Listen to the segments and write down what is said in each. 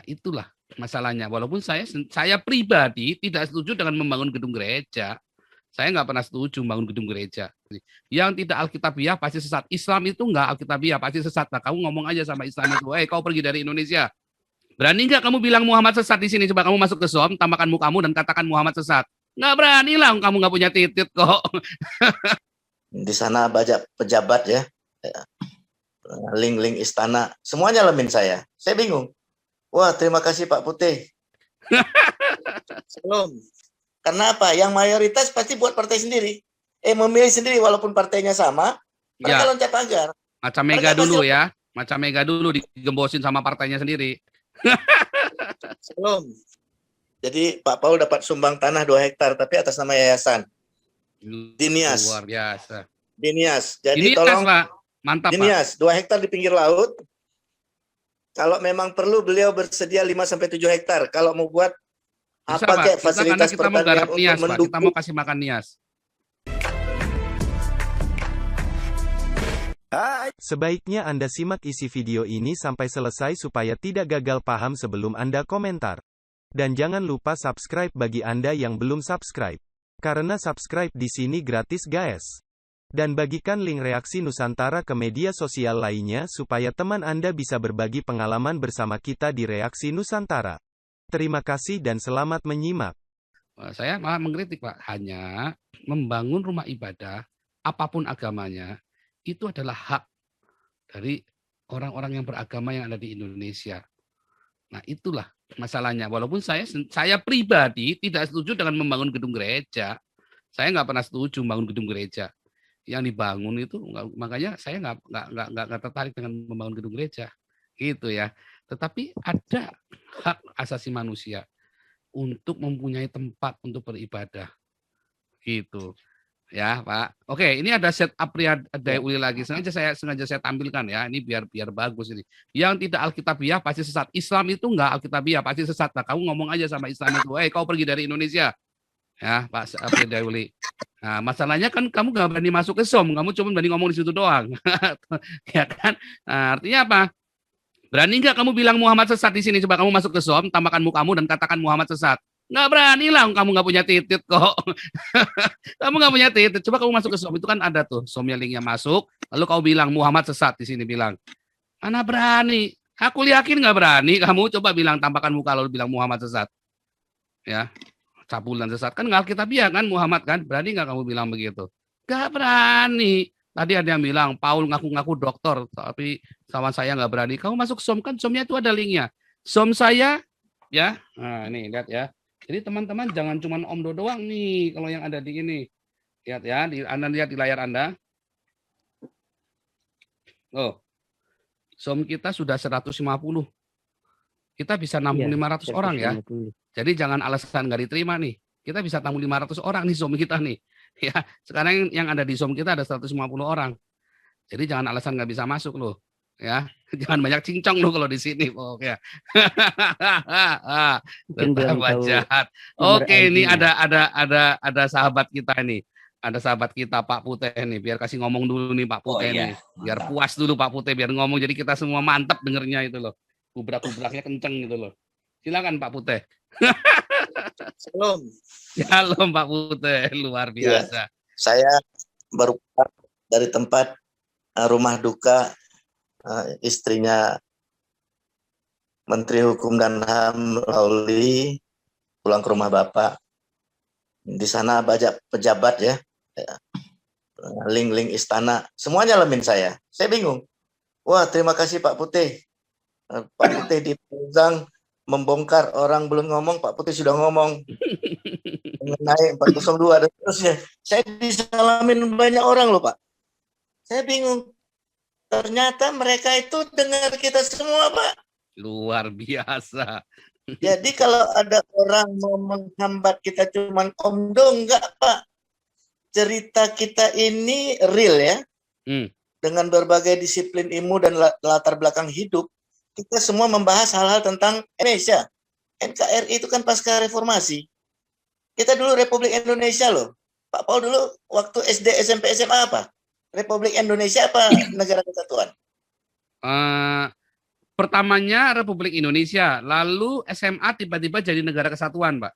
itulah masalahnya. Walaupun saya pribadi tidak setuju dengan membangun gedung gereja. Saya nggak pernah setuju membangun gedung gereja. Yang tidak alkitabiah pasti sesat. Islam itu nggak alkitabiah, pasti sesat. Nah, kamu ngomong aja sama Islam itu, kau pergi dari Indonesia. Berani nggak kamu bilang Muhammad sesat di sini? Coba kamu masuk ke Zoom, tambahkan mukamu dan katakan Muhammad sesat. Nggak berani lah, kamu nggak punya titit kok. Di sana banyak pejabat ya, link-link istana, semuanya lemin saya. Saya bingung. Wah, terima kasih Pak Putih. Belum. Karena apa? Yang mayoritas pasti buat partai sendiri. Memilih sendiri walaupun partainya sama, mereka loncat pagar. Macam Mega dulu ya. Macam Mega dulu digembosin sama partainya sendiri. Belum. Jadi Pak Paul dapat sumbang tanah 2 hektar, tapi atas nama yayasan. Dinias. Luar biasa. Dinias. Jadi Dinias, tolong Pak. Mantap, Dinias, Pak. 2 hektar di pinggir laut. Kalau memang perlu beliau bersedia 5-7 hektar. Kalau mau buat bisa, apa kayak kita fasilitas mau pertanian garap Nias, untuk Pak. mendukung. Kita mau kasih makan Nias. Sebaiknya Anda simak isi video ini sampai selesai supaya tidak gagal paham sebelum Anda komentar. Dan jangan lupa subscribe bagi Anda yang belum subscribe. Karena subscribe di sini gratis guys. Dan bagikan link reaksi Nusantara ke media sosial lainnya supaya teman Anda bisa berbagi pengalaman bersama kita di reaksi Nusantara. Terima kasih dan selamat menyimak. Saya malah mengkritik, Pak. Hanya membangun rumah ibadah, apapun agamanya, itu adalah hak dari orang-orang yang beragama yang ada di Indonesia. Nah, itulah masalahnya. Walaupun saya pribadi tidak setuju dengan membangun gedung gereja. Saya nggak pernah setuju membangun gedung gereja. Yang dibangun itu, makanya saya nggak tertarik dengan membangun gedung gereja. Gitu ya. Tetapi ada hak asasi manusia untuk mempunyai tempat untuk beribadah. Gitu. Ya, Pak. Oke, ini ada setup Pria Dayuli lagi. Sengaja saya tampilkan ya. Ini biar bagus ini. Yang tidak alkitabiah pasti sesat. Islam itu enggak alkitabiah, pasti sesat. Nah, kamu ngomong aja sama Islam itu, kau pergi dari Indonesia. Ya, Pak Pria Dayuli. Nah, masalahnya kan kamu nggak berani masuk ke Zoom, kamu cuma berani ngomong di situ doang. Ya kan? Nah, artinya apa? Berani nggak kamu bilang Muhammad sesat di sini? Coba kamu masuk ke Zoom, tambahkan mukamu dan katakan Muhammad sesat. Nggak berani lah, kamu nggak punya titit kok. Kamu nggak punya titit. Coba kamu masuk ke Zoom, itu kan ada tuh Zoom-nya, linknya masuk. Lalu kau bilang Muhammad sesat di sini, bilang. Mana berani? Aku yakin nggak berani. Kamu coba bilang, tambahkan muka lalu bilang Muhammad sesat. Ya, cabulan sesat kan nggak alkitabiah kan Muhammad kan? Berani nggak kamu bilang begitu? Nggak berani. Tadi ada yang bilang Paul ngaku-ngaku dokter, tapi sama saya nggak berani. Kamu masuk Zoom kan, Zoom-nya itu ada linknya. Zoom saya, ya. Nah, ini lihat ya. Jadi teman-teman jangan cuma Om Do doang nih kalau yang ada di ini. Lihat ya, Anda lihat di layar Anda. Oh, Zoom kita sudah 150. Kita bisa nampung 500 orang ya. Jadi jangan alasan nggak diterima nih. Kita bisa tampung 500 orang nih Zoom kita nih. Ya, sekarang yang ada di Zoom kita ada 150 orang. Jadi jangan alasan nggak bisa masuk loh. Ya, jangan banyak cincong loh kalau di sini pokoknya. Betapa jahat. Oke, ini ada sahabat kita nih. Ada sahabat kita Pak Putih nih. Biar kasih ngomong dulu nih Pak Putih nih. Biar puas dulu Pak Putih biar ngomong. Jadi kita semua mantap dengernya itu loh. Kubrak-kubraknya kenceng gitu loh. Silakan Pak Putih. Shalom Pak Putih, luar biasa. Ya, saya baru dari tempat rumah duka istrinya Menteri Hukum dan HAM Lauli, pulang ke rumah Bapak. Di sana banyak pejabat ya, link-link istana, semuanya lemin saya. Saya bingung. Wah, terima kasih Pak Putih. Pak Putih di Puzang membongkar, orang belum ngomong, Pak Putih sudah ngomong mengenai 402 dan terusnya. Saya disalamin banyak orang loh Pak. Saya bingung. Ternyata mereka itu dengar kita semua Pak. Luar biasa. Jadi kalau ada orang mau menghambat kita cuman omdo, enggak Pak. Cerita kita ini real ya. Dengan berbagai disiplin ilmu dan latar belakang hidup. Kita semua membahas hal-hal tentang Indonesia. NKRI itu kan pasca reformasi. Kita dulu Republik Indonesia loh. Pak Paul dulu waktu SD, SMP, SMA apa? Republik Indonesia apa negara kesatuan? Pertamanya Republik Indonesia, lalu SMA tiba-tiba jadi negara kesatuan, Pak.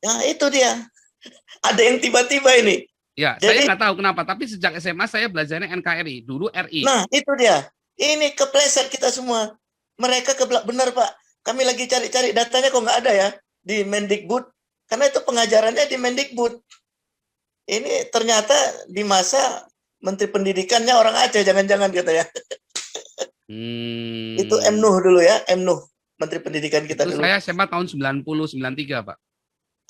Nah, itu dia. Ada yang tiba-tiba ini. Ya, jadi, saya nggak tahu kenapa, tapi sejak SMA saya belajarnya NKRI, dulu RI. Nah, itu dia. Ini kepleset kita semua. Mereka benar, Pak. Kami lagi cari-cari datanya kok nggak ada ya di Mendikbud. Karena itu pengajarannya di Mendikbud. Ini ternyata di masa Menteri Pendidikannya orang Aceh, jangan-jangan gitu ya. Itu Nuh dulu ya, Nuh, Menteri Pendidikan kita itu dulu. Saya SMA tahun 90-93, Pak.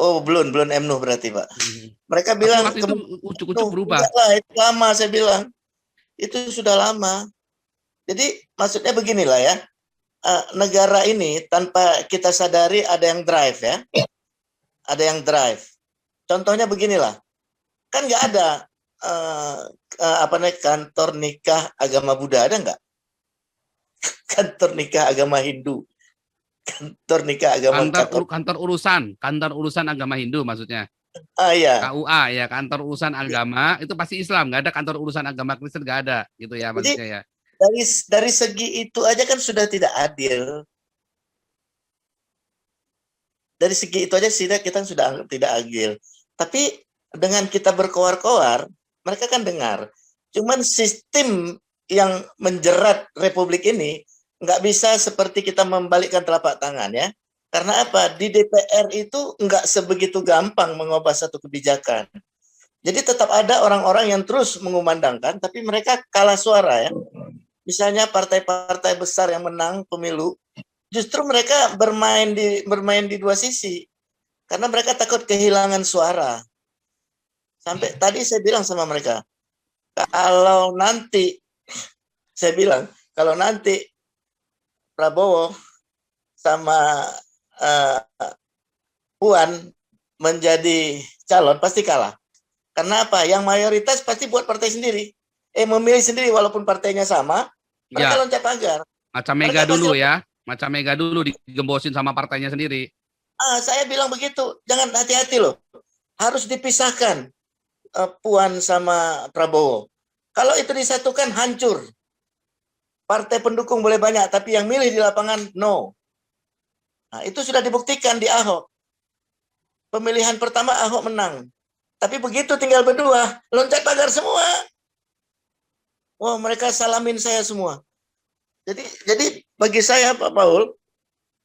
Oh, belum Nuh berarti, Pak. Mereka bilang itu ujuk-ujuk berubah. Lah, itu lama saya bilang. Itu sudah lama. Jadi maksudnya beginilah ya. Negara ini tanpa kita sadari ada yang drive ya. Ada yang drive. Contohnya beginilah. Kan nggak ada kantor nikah agama Buddha, ada nggak? Kantor nikah agama Hindu, kantor nikah agama kantor urusan agama Hindu maksudnya. Iya. KUA ya, kantor urusan agama itu pasti Islam, nggak ada kantor urusan agama Kristen, nggak ada gitu ya maksudnya. Jadi, ya. Dari segi itu aja kan sudah tidak adil. Dari segi itu aja kita sudah anggap tidak adil. Tapi dengan kita berkoar-koar, mereka kan dengar. Cuman sistem yang menjerat Republik ini nggak bisa seperti kita membalikkan telapak tangan ya. Karena apa? Di DPR itu nggak sebegitu gampang mengubah satu kebijakan. Jadi tetap ada orang-orang yang terus mengumandangkan, tapi mereka kalah suara ya. Misalnya partai-partai besar yang menang pemilu, justru mereka bermain di dua sisi. Karena mereka takut kehilangan suara. Sampai tadi saya bilang sama mereka, kalau nanti Prabowo sama Puan menjadi calon pasti kalah. Karena apa? Yang mayoritas pasti buat partai sendiri. Memilih sendiri walaupun partainya sama, mereka loncat pagar. Macam Mega dulu ya. Macam Mega dulu digembosin sama partainya sendiri. Saya bilang begitu. Jangan, hati-hati loh. Harus dipisahkan Puan sama Prabowo. Kalau itu disatukan hancur. Partai pendukung boleh banyak, tapi yang milih di lapangan no. Nah, itu sudah dibuktikan di Ahok. Pemilihan pertama Ahok menang. Tapi begitu tinggal berdua, loncat pagar semua. Wah, mereka salamin saya semua. Jadi bagi saya Pak Paul,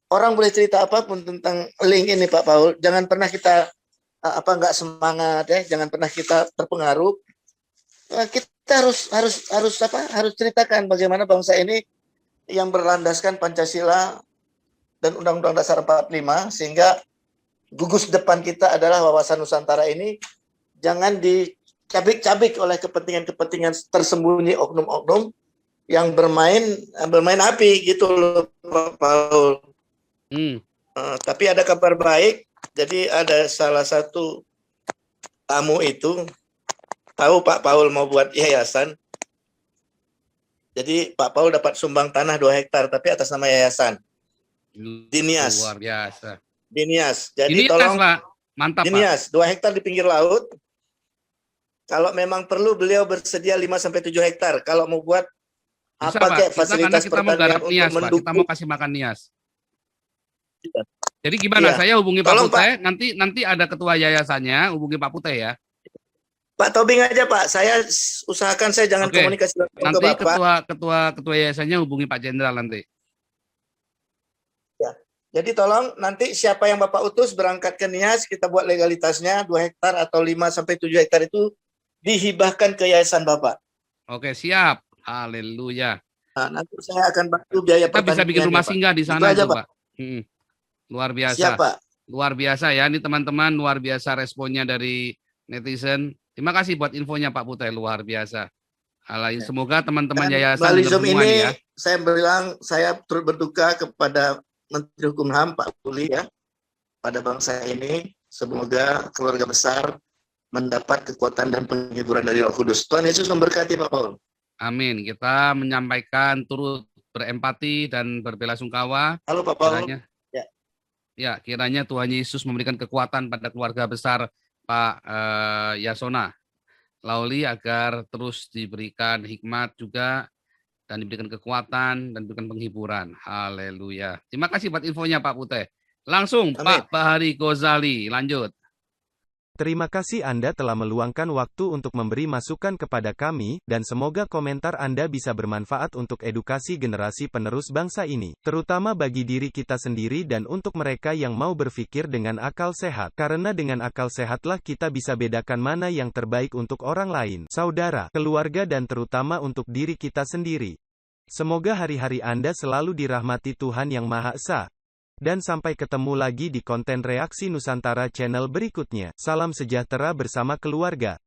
orang boleh cerita apapun tentang link ini Pak Paul, jangan pernah kita nggak semangat ya, jangan pernah kita terpengaruh. Kita harus ceritakan bagaimana bangsa ini yang berlandaskan Pancasila dan Undang-Undang Dasar 45, sehingga gugus depan kita adalah wawasan Nusantara ini jangan dicabik-cabik oleh kepentingan-kepentingan tersembunyi oknum-oknum yang bermain api gitu loh Pak Paul. Tapi ada kabar baik, jadi ada salah satu tamu itu tahu Pak Paul mau buat yayasan. Jadi Pak Paul dapat sumbang tanah 2 hektar tapi atas nama yayasan. Dinias. Luar biasa. Dinias. Jadi Dinias, tolong Pak. Mantap, Dinias, Pak. 2 hektar di pinggir laut. Kalau memang perlu beliau bersedia 5-7 hektar. Kalau mau buat bisa, apa kayak kita fasilitas mau garap Nias, Pak. Kita mau kasih makan Nias. Jadi gimana? Saya hubungi Pak Puteh, nanti ada ketua yayasannya, hubungi Pak Puteh ya. Pak Tobing aja Pak, saya usahakan saya jangan komunikasi nanti ke Bapak. Ketua yayasannya hubungi Pak Jenderal nanti. Ya. Jadi tolong nanti siapa yang Bapak utus berangkat ke Nias, kita buat legalitasnya 2 hektar atau 5-7 hektar itu dihibahkan ke yayasan Bapak. Oke, siap. Haleluya. Nah, nanti saya akan bantu biaya kita bisa bikin rumah singgah di sana itu, Pak. Luar biasa. Siap, Pak. Luar biasa ya, ini teman-teman, luar biasa responnya dari netizen. Terima kasih buat infonya Pak Puteh, luar biasa. Semoga teman-teman yayasan melalui Zoom ini ya. Saya bilang saya turut berduka kepada Menteri Hukum HAM Pak Puli ya, pada bangsa ini. Semoga keluarga besar mendapat kekuatan dan penghiburan dari Roh Kudus. Tuhan Yesus memberkati Pak Paul. Amin. Kita menyampaikan turut berempati dan berbelasungkawa. Halo Pak Paul. Kiranya Tuhan Yesus memberikan kekuatan pada keluarga besar Pak Yasona Lauli agar terus diberikan hikmat juga dan diberikan kekuatan dan diberikan penghiburan. Haleluya. Terima kasih buat infonya Pak Putih. Langsung Amin. Pak Bahari Ghazali, lanjut. Terima kasih Anda telah meluangkan waktu untuk memberi masukan kepada kami, dan semoga komentar Anda bisa bermanfaat untuk edukasi generasi penerus bangsa ini, terutama bagi diri kita sendiri dan untuk mereka yang mau berpikir dengan akal sehat. Karena dengan akal sehatlah kita bisa bedakan mana yang terbaik untuk orang lain, saudara, keluarga dan terutama untuk diri kita sendiri. Semoga hari-hari Anda selalu dirahmati Tuhan Yang Maha Esa. Dan sampai ketemu lagi di konten Reaksi Nusantara channel berikutnya. Salam sejahtera bersama keluarga.